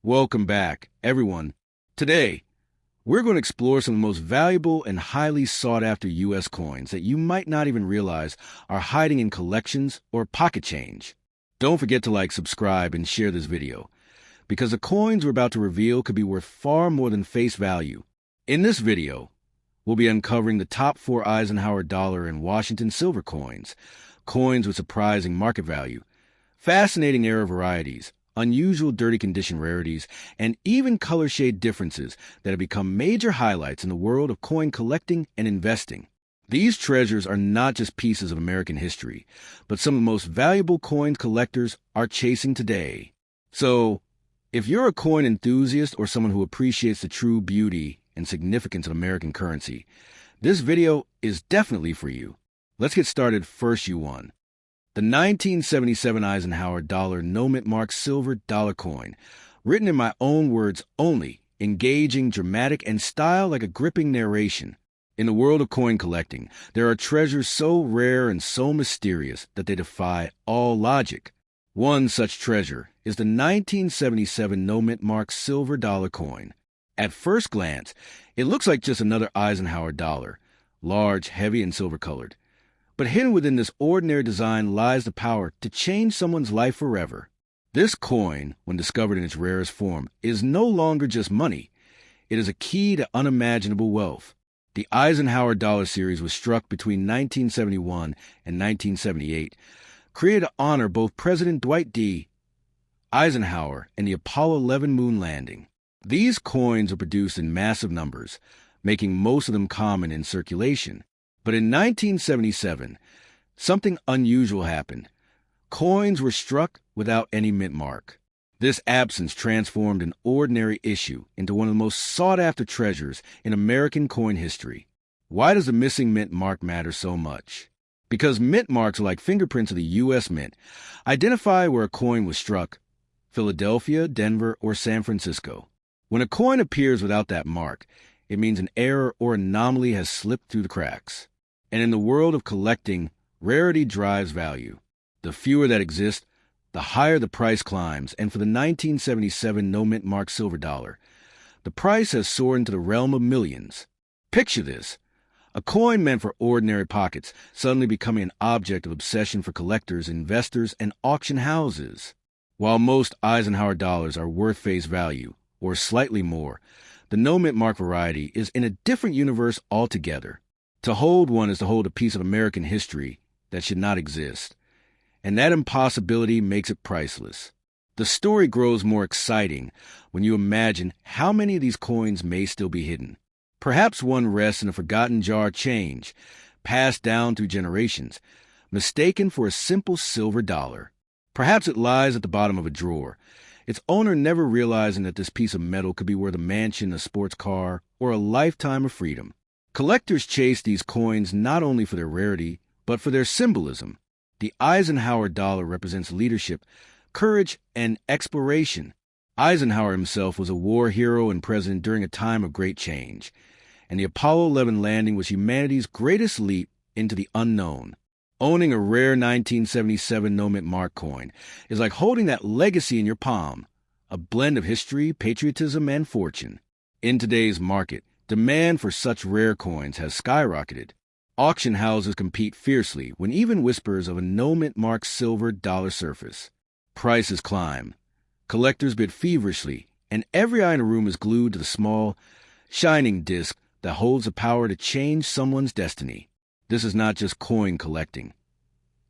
Welcome back, everyone. Today, we're going to explore some of the most valuable and highly sought-after U.S. coins that you might not even realize are hiding in collections or pocket change. Don't forget to like, subscribe, and share this video, because the coins we're about to reveal could be worth far more than face value. In this video, we'll be uncovering the top 4 Eisenhower dollar and Washington silver coins with surprising market value, fascinating era varieties, unusual dirty condition rarities, and even color shade differences that have become major highlights in the world of coin collecting and investing. These treasures are not just pieces of American history, but some of the most valuable coin collectors are chasing today. So, if you're a coin enthusiast or someone who appreciates the true beauty and significance of American currency, this video is definitely for you. Let's get started. First, the 1977 Eisenhower dollar no-mint mark silver dollar coin, written in my own words only, engaging, dramatic, and style like a gripping narration. In the world of coin collecting, there are treasures so rare and so mysterious that they defy all logic. One such treasure is the 1977 no-mint mark silver dollar coin. At first glance, it looks like just another Eisenhower dollar, large, heavy, and silver-colored. But hidden within this ordinary design lies the power to change someone's life forever. This coin, when discovered in its rarest form, is no longer just money. It is a key to unimaginable wealth. The Eisenhower dollar series was struck between 1971 and 1978, created to honor both President Dwight D. Eisenhower and the Apollo 11 moon landing. These coins are produced in massive numbers, making most of them common in circulation. But in 1977, something unusual happened. Coins were struck without any mint mark. This absence transformed an ordinary issue into one of the most sought-after treasures in American coin history. Why does the missing mint mark matter so much? Because mint marks are like fingerprints of the U.S. Mint. Identify where a coin was struck: Philadelphia, Denver, or San Francisco. When a coin appears without that mark, it means an error or anomaly has slipped through the cracks. And in the world of collecting, rarity drives value. The fewer that exist, the higher the price climbs, and for the 1977 no-mint mark silver dollar, the price has soared into the realm of millions. Picture this: a coin meant for ordinary pockets suddenly becoming an object of obsession for collectors, investors, and auction houses. While most Eisenhower dollars are worth face value, or slightly more, the no-mint mark variety is in a different universe altogether. To hold one is to hold a piece of American history that should not exist, and that impossibility makes it priceless. The story grows more exciting when you imagine how many of these coins may still be hidden. Perhaps one rests in a forgotten jar of change, passed down through generations, mistaken for a simple silver dollar. Perhaps it lies at the bottom of a drawer, its owner never realizing that this piece of metal could be worth a mansion, a sports car, or a lifetime of freedom. Collectors chase these coins not only for their rarity, but for their symbolism. The Eisenhower dollar represents leadership, courage, and exploration. Eisenhower himself was a war hero and president during a time of great change, and the Apollo 11 landing was humanity's greatest leap into the unknown. Owning a rare 1977 no-mint mark coin is like holding that legacy in your palm, a blend of history, patriotism, and fortune. In today's market, demand for such rare coins has skyrocketed. Auction houses compete fiercely when even whispers of a no-mint mark silver dollar surface. Prices climb. Collectors bid feverishly, and every eye in a room is glued to the small, shining disc that holds the power to change someone's destiny. This is not just coin collecting.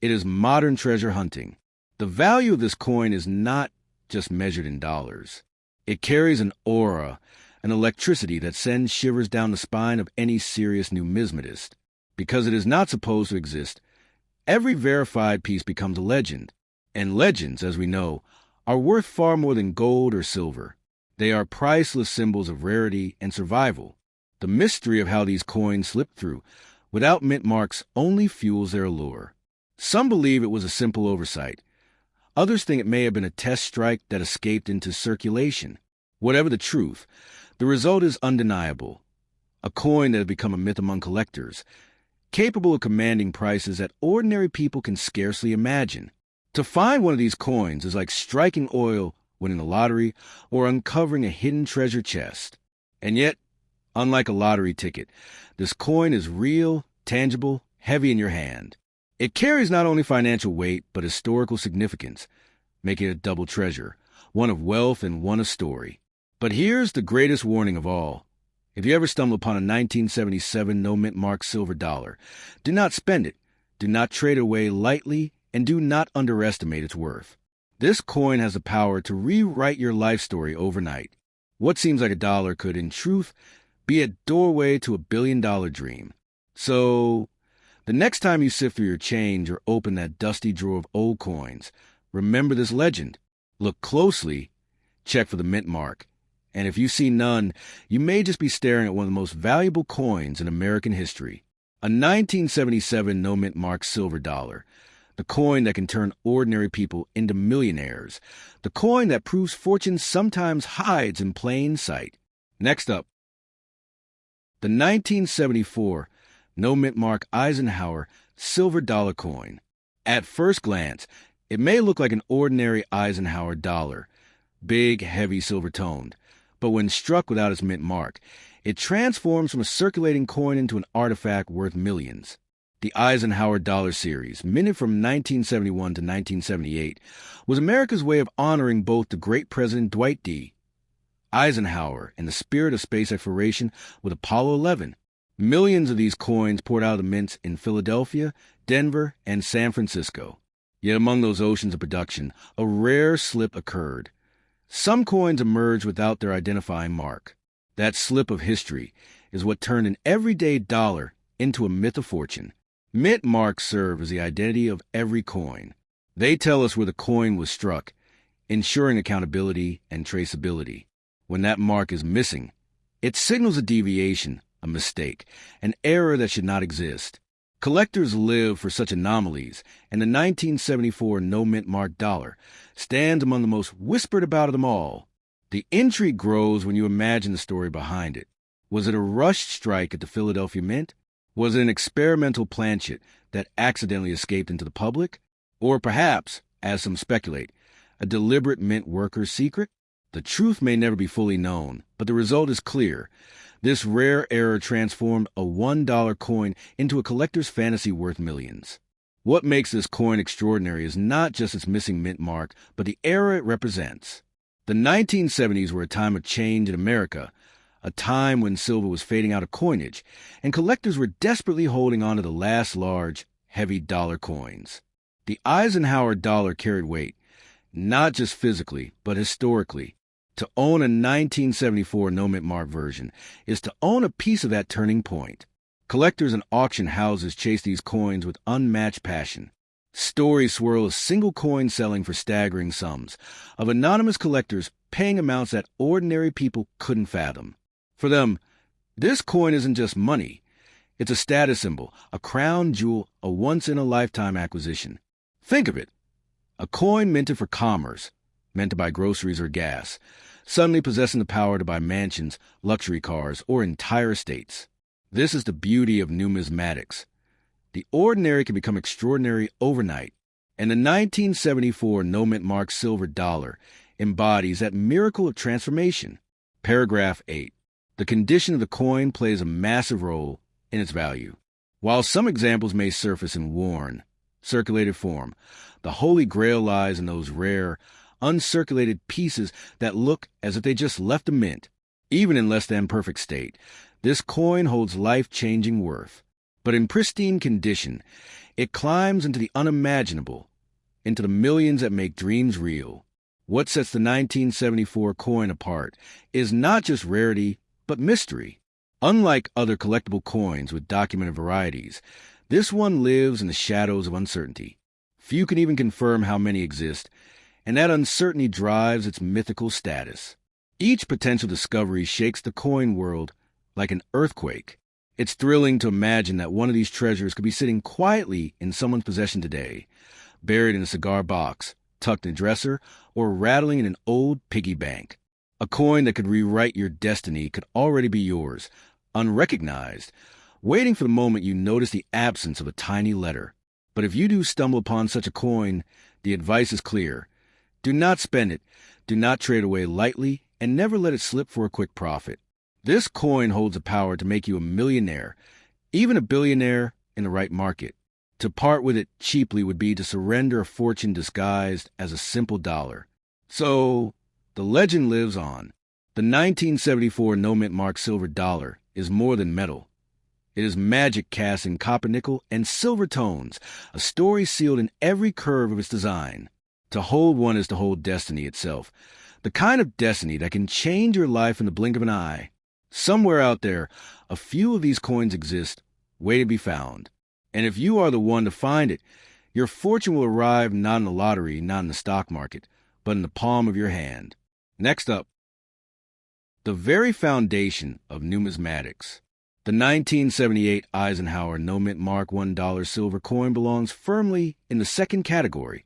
It is modern treasure hunting. The value of this coin is not just measured in dollars. It carries an aura, an electricity that sends shivers down the spine of any serious numismatist. Because it is not supposed to exist, every verified piece becomes a legend. And legends, as we know, are worth far more than gold or silver. They are priceless symbols of rarity and survival. The mystery of how these coins slipped through without mint marks only fuels their allure. Some believe it was a simple oversight. Others think it may have been a test strike that escaped into circulation. Whatever the truth, the result is undeniable. A coin that has become a myth among collectors, capable of commanding prices that ordinary people can scarcely imagine. To find one of these coins is like striking oil winning the lottery, or uncovering a hidden treasure chest. And yet, unlike a lottery ticket, this coin is real, tangible, heavy in your hand. It carries not only financial weight, but historical significance, making it a double treasure, one of wealth and one of story. But here's the greatest warning of all. If you ever stumble upon a 1977 no-mint mark silver dollar, do not spend it, do not trade it away lightly, and do not underestimate its worth. This coin has the power to rewrite your life story overnight. What seems like a dollar could, in truth, be a doorway to a billion-dollar dream. So, the next time you sift through your change or open that dusty drawer of old coins, remember this legend. Look closely, check for the mint mark. And if you see none, you may just be staring at one of the most valuable coins in American history. A 1977 no-mint mark silver dollar. The coin that can turn ordinary people into millionaires. The coin that proves fortune sometimes hides in plain sight. Next up, the 1974 no-mint mark Eisenhower silver dollar coin. At first glance, it may look like an ordinary Eisenhower dollar, big, heavy, silver-toned. But when struck without its mint mark, it transforms from a circulating coin into an artifact worth millions. The Eisenhower dollar series, minted from 1971 to 1978, was America's way of honoring both the great President Dwight D. Eisenhower and the spirit of space exploration with Apollo 11. Millions of these coins poured out of the mints in Philadelphia, Denver, and San Francisco. Yet among those oceans of production, a rare slip occurred. Some coins emerged without their identifying mark. That slip of history is what turned an everyday dollar into a myth of fortune. Mint marks serve as the identity of every coin. They tell us where the coin was struck, ensuring accountability and traceability. When that mark is missing, it signals a deviation, a mistake, an error that should not exist. Collectors live for such anomalies, and the 1974 no-mint mark dollar stands among the most whispered about of them all. The intrigue grows when you imagine the story behind it. Was it a rushed strike at the Philadelphia Mint? Was it an experimental planchet that accidentally escaped into the public? Or perhaps, as some speculate, a deliberate mint worker's secret? The truth may never be fully known, but the result is clear. This rare error transformed a $1 coin into a collector's fantasy worth millions. What makes this coin extraordinary is not just its missing mint mark, but the era it represents. The 1970s were a time of change in America, a time when silver was fading out of coinage, and collectors were desperately holding on to the last large, heavy dollar coins. The Eisenhower dollar carried weight, not just physically, but historically. To own a 1974 no-mint mark version is to own a piece of that turning point. Collectors and auction houses chase these coins with unmatched passion. Stories swirl of single coins selling for staggering sums, of anonymous collectors paying amounts that ordinary people couldn't fathom. For them, this coin isn't just money. It's a status symbol, a crown jewel, a once-in-a-lifetime acquisition. Think of it. A coin minted for commerce, meant to buy groceries or gas, suddenly possessing the power to buy mansions, luxury cars, or entire estates. This is the beauty of numismatics. The ordinary can become extraordinary overnight, and the 1974 no-mint mark silver dollar embodies that miracle of transformation. Paragraph 8. The condition of the coin plays a massive role in its value. While some examples may surface in worn, circulated form, the holy grail lies in those rare, uncirculated pieces that look as if they just left the mint. Even in less than perfect state, this coin holds life-changing worth. But in pristine condition, it climbs into the unimaginable, into the millions that make dreams real. What sets the 1974 coin apart is not just rarity, but mystery. Unlike other collectible coins with documented varieties, this one lives in the shadows of uncertainty. Few can even confirm how many exist, and that uncertainty drives its mythical status. Each potential discovery shakes the coin world like an earthquake. It's thrilling to imagine that one of these treasures could be sitting quietly in someone's possession today, buried in a cigar box, tucked in a dresser, or rattling in an old piggy bank. A coin that could rewrite your destiny could already be yours, unrecognized, waiting for the moment you notice the absence of a tiny letter. But if you do stumble upon such a coin, the advice is clear. Do not spend it, do not trade away lightly, and never let it slip for a quick profit. This coin holds the power to make you a millionaire, even a billionaire in the right market. To part with it cheaply would be to surrender a fortune disguised as a simple dollar. So, the legend lives on. The 1974 no mint mark silver dollar is more than metal. It is magic cast in copper nickel and silver tones, a story sealed in every curve of its design. To hold one is to hold destiny itself, the kind of destiny that can change your life in the blink of an eye. Somewhere out there, a few of these coins exist, waiting to be found. And if you are the one to find it, your fortune will arrive not in the lottery, not in the stock market, but in the palm of your hand. Next up, the very foundation of numismatics. The 1978 Eisenhower no mint mark $1 silver coin belongs firmly in the second category,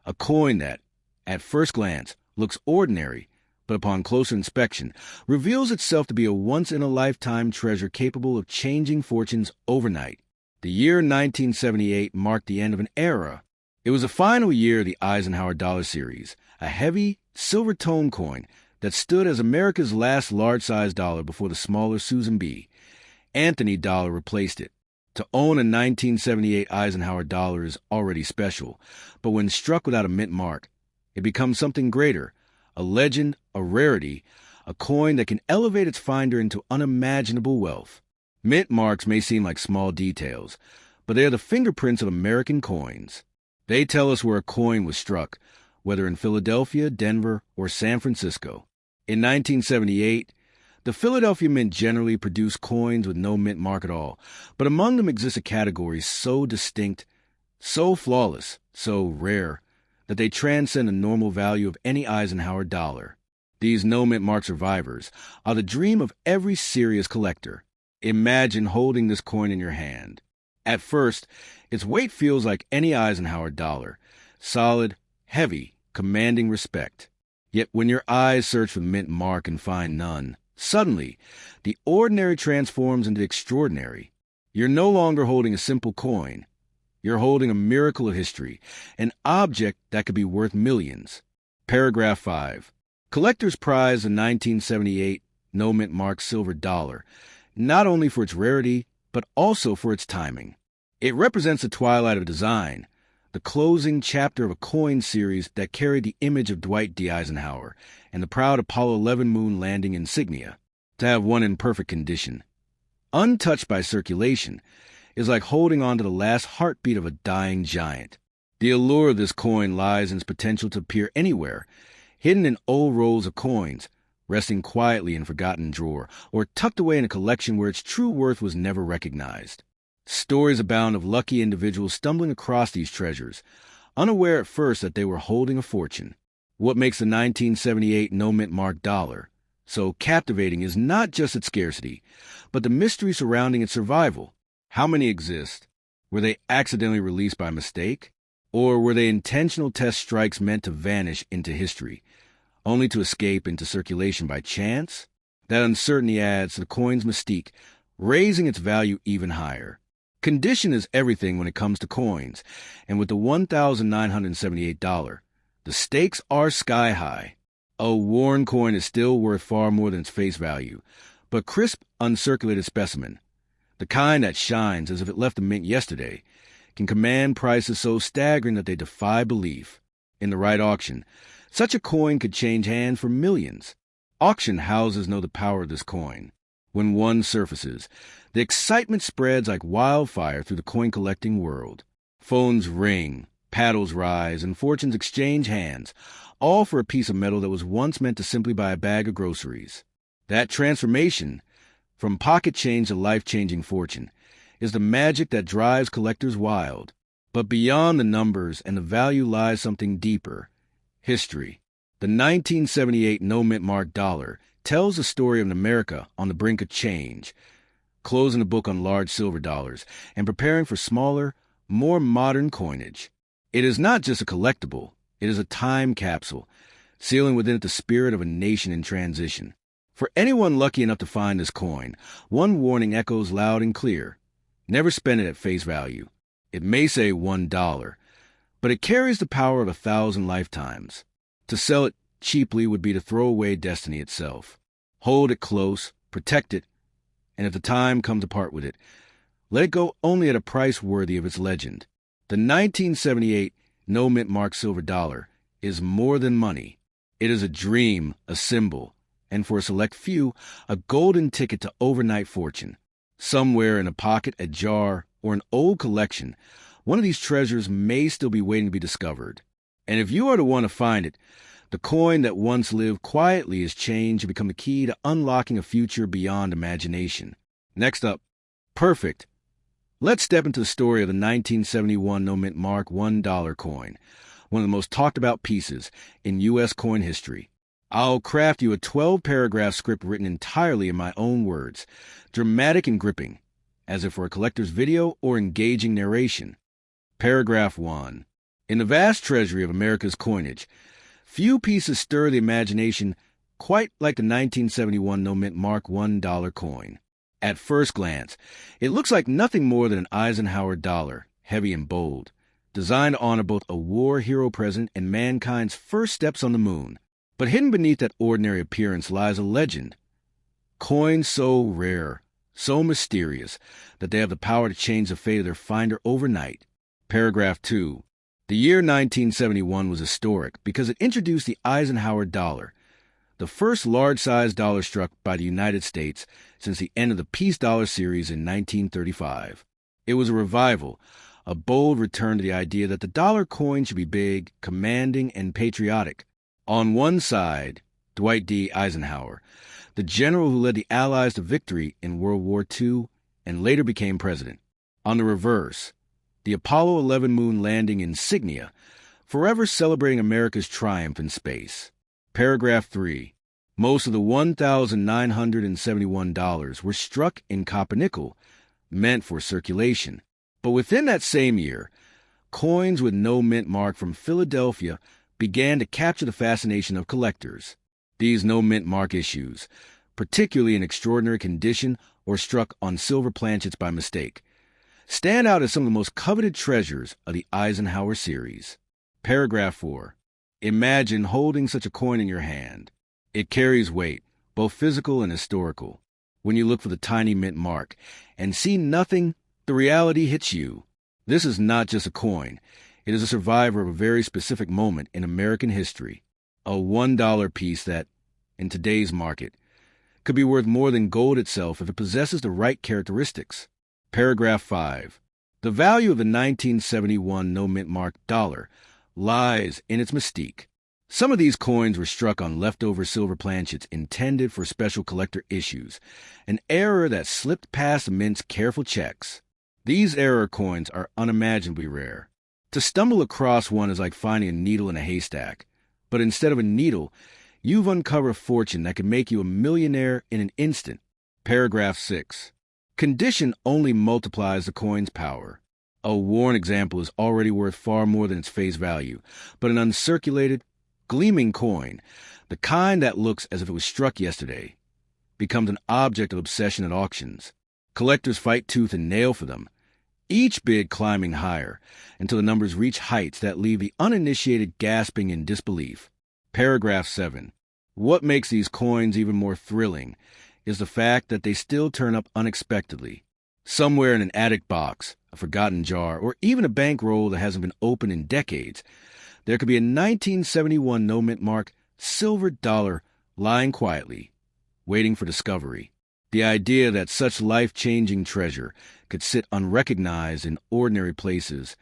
a coin that, at first glance, looks ordinary, but upon closer inspection, reveals itself to be a once-in-a-lifetime treasure capable of changing fortunes overnight. The year 1978 marked the end of an era. It was the final year of the Eisenhower dollar series, a heavy, silver-tone coin that stood as America's last large-sized dollar before the smaller Susan B. Anthony dollar replaced it. To own a 1978 Eisenhower dollar is already special, but when struck without a mint mark, it becomes something greater, a legend, a rarity, a coin that can elevate its finder into unimaginable wealth. Mint marks may seem like small details, but they are the fingerprints of American coins. They tell us where a coin was struck, whether in Philadelphia, Denver, or San Francisco. In 1978, the Philadelphia Mint generally produced coins with no mint mark at all, but among them exists a category so distinct, so flawless, so rare, that they transcend the normal value of any Eisenhower dollar. These no mint mark survivors are the dream of every serious collector. Imagine holding this coin in your hand. At first, its weight feels like any Eisenhower dollar, solid, heavy, commanding respect. Yet when your eyes search for the mint mark and find none, suddenly, the ordinary transforms into extraordinary. You're no longer holding a simple coin. You're holding a miracle of history, an object that could be worth millions. Paragraph 5. Collectors prize the 1978 no mint mark silver dollar, not only for its rarity, but also for its timing. It represents the twilight of design, the closing chapter of a coin series that carried the image of Dwight D. Eisenhower and the proud Apollo 11 moon landing insignia. To have one in perfect condition, untouched by circulation, is like holding on to the last heartbeat of a dying giant. The allure of this coin lies in its potential to appear anywhere, hidden in old rolls of coins, resting quietly in a forgotten drawer, or tucked away in a collection where its true worth was never recognized. Stories abound of lucky individuals stumbling across these treasures, unaware at first that they were holding a fortune. What makes the 1978 no mint mark dollar so captivating is not just its scarcity, but the mystery surrounding its survival. How many exist? Were they accidentally released by mistake? Or were they intentional test strikes meant to vanish into history, only to escape into circulation by chance? That uncertainty adds to the coin's mystique, raising its value even higher. Condition is everything when it comes to coins, and with the $1,978, the stakes are sky high. A worn coin is still worth far more than its face value, but crisp, uncirculated specimen, the kind that shines as if it left the mint yesterday, can command prices so staggering that they defy belief. In the right auction, such a coin could change hands for millions. Auction houses know the power of this coin. When one surfaces, the excitement spreads like wildfire through the coin-collecting world. Phones ring, paddles rise, and fortunes exchange hands, all for a piece of metal that was once meant to simply buy a bag of groceries. That transformation, from pocket change to life-changing fortune, is the magic that drives collectors wild. But beyond the numbers and the value lies something deeper: history. The 1978 no mint mark dollar tells the story of an America on the brink of change, closing the book on large silver dollars and preparing for smaller, more modern coinage. It is not just a collectible, it is a time capsule, sealing within it the spirit of a nation in transition. For anyone lucky enough to find this coin, one warning echoes loud and clear: never spend it at face value. It may say $1, but it carries the power of 1,000 lifetimes. To sell it cheaply would be to throw away destiny itself. Hold it close, protect it, and if the time comes to part with it, let it go only at a price worthy of its legend. The 1978 no mint mark silver dollar is more than money. It is a dream, a symbol, and for a select few, a golden ticket to overnight fortune. Somewhere in a pocket, a jar, or an old collection, one of these treasures may still be waiting to be discovered. And if you are the one to find it, the coin that once lived quietly is changed to become the key to unlocking a future beyond imagination. Next up, perfect. Let's step into the story of the 1971 no mint mark $1 coin, one of the most talked about pieces in U.S. coin history. I'll craft you a 12-paragraph script written entirely in my own words, dramatic and gripping, as if for a collector's video or engaging narration. Paragraph 1. In the vast treasury of America's coinage, few pieces stir the imagination quite like the 1971 no mint mark $1 coin. At first glance, it looks like nothing more than an Eisenhower dollar, heavy and bold, designed to honor both a war hero president and mankind's first steps on the moon. But hidden beneath that ordinary appearance lies a legend. Coins so rare, so mysterious, that they have the power to change the fate of their finder overnight. Paragraph 2. The year 1971 was historic because it introduced the Eisenhower dollar, the first large-sized dollar struck by the United States since the end of the Peace Dollar series in 1935. It was a revival, a bold return to the idea that the dollar coin should be big, commanding, and patriotic. On one side, Dwight D. Eisenhower, the general who led the Allies to victory in World War II and later became president. On the reverse, the Apollo 11 moon landing insignia, forever celebrating America's triumph in space. Paragraph 3. Most of the $1,971 were struck in copper-nickel, meant for circulation. But within that same year, coins with no mint mark from Philadelphia began to capture the fascination of collectors. These no mint mark issues, particularly in extraordinary condition or struck on silver planchets by mistake, stand out as some of the most coveted treasures of the Eisenhower series. Paragraph 4. Imagine holding such a coin in your hand. It carries weight, both physical and historical. When you look for the tiny mint mark and see nothing, the reality hits you. This is not just a coin. It is a survivor of a very specific moment in American history. A $1 piece that, in today's market, could be worth more than gold itself if it possesses the right characteristics. Paragraph 5. The value of the 1971 no mint mark dollar lies in its mystique. Some of these coins were struck on leftover silver planchets intended for special collector issues, an error that slipped past the mint's careful checks. These error coins are unimaginably rare. To stumble across one is like finding a needle in a haystack, but instead of a needle, you've uncovered a fortune that can make you a millionaire in an instant. Paragraph 6. Condition only multiplies the coin's power. A worn example is already worth far more than its face value, but an uncirculated, gleaming coin, the kind that looks as if it was struck yesterday, becomes an object of obsession at auctions. Collectors fight tooth and nail for them, each bid climbing higher until the numbers reach heights that leave the uninitiated gasping in disbelief. Paragraph 7. What makes these coins even more thrilling is the fact that they still turn up unexpectedly. Somewhere in an attic box, a forgotten jar, or even a bankroll that hasn't been opened in decades, there could be a 1971 no mint mark silver dollar lying quietly, waiting for discovery. The idea that such life-changing treasure could sit unrecognized in ordinary places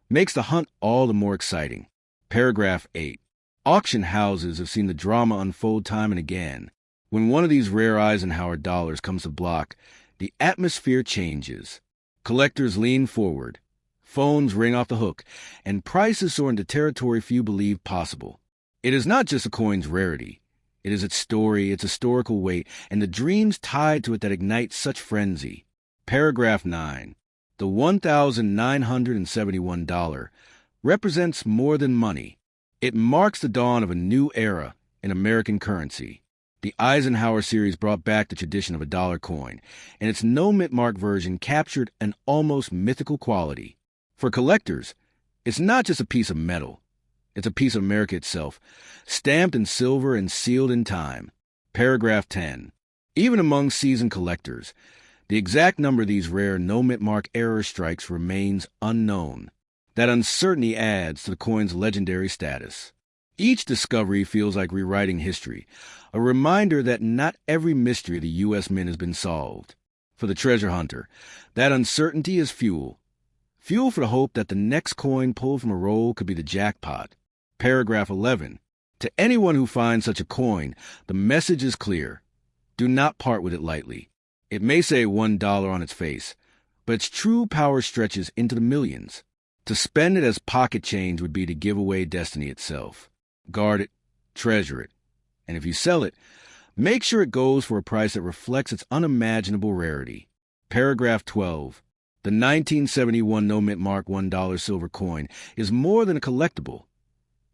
makes the hunt all the more exciting. Paragraph 8. Auction houses have seen the drama unfold time and again. When one of these rare Eisenhower dollars comes to block, the atmosphere changes. Collectors lean forward, phones ring off the hook, and prices soar into territory few believe possible. It is not just a coin's rarity. It is its story, its historical weight, and the dreams tied to it that ignite such frenzy. Paragraph 9. The $1,971 represents more than money. It marks the dawn of a new era in American currency. The Eisenhower series brought back the tradition of a dollar coin, and its no mint mark version captured an almost mythical quality. For collectors, it's not just a piece of metal. It's a piece of America itself, stamped in silver and sealed in time. Paragraph 10. Even among seasoned collectors, the exact number of these rare no-mint mark error strikes remains unknown. That uncertainty adds to the coin's legendary status. Each discovery feels like rewriting history, a reminder that not every mystery of the U.S. Mint has been solved. For the treasure hunter, that uncertainty is fuel. Fuel for the hope that the next coin pulled from a roll could be the jackpot. Paragraph 11. To anyone who finds such a coin, the message is clear. Do not part with it lightly. It may say $1 on its face, but its true power stretches into the millions. To spend it as pocket change would be to give away destiny itself. Guard it, treasure it, and if you sell it, make sure it goes for a price that reflects its unimaginable rarity. Paragraph 12. The 1971 no-mint mark $1 silver coin is more than a collectible.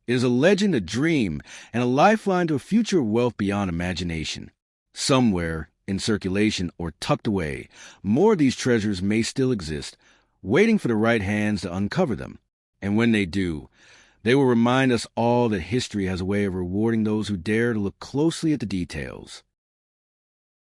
It is a legend, a dream, and a lifeline to a future of wealth beyond imagination. Somewhere, in circulation or tucked away, more of these treasures may still exist, waiting for the right hands to uncover them. And when they do, they will remind us all that history has a way of rewarding those who dare to look closely at the details.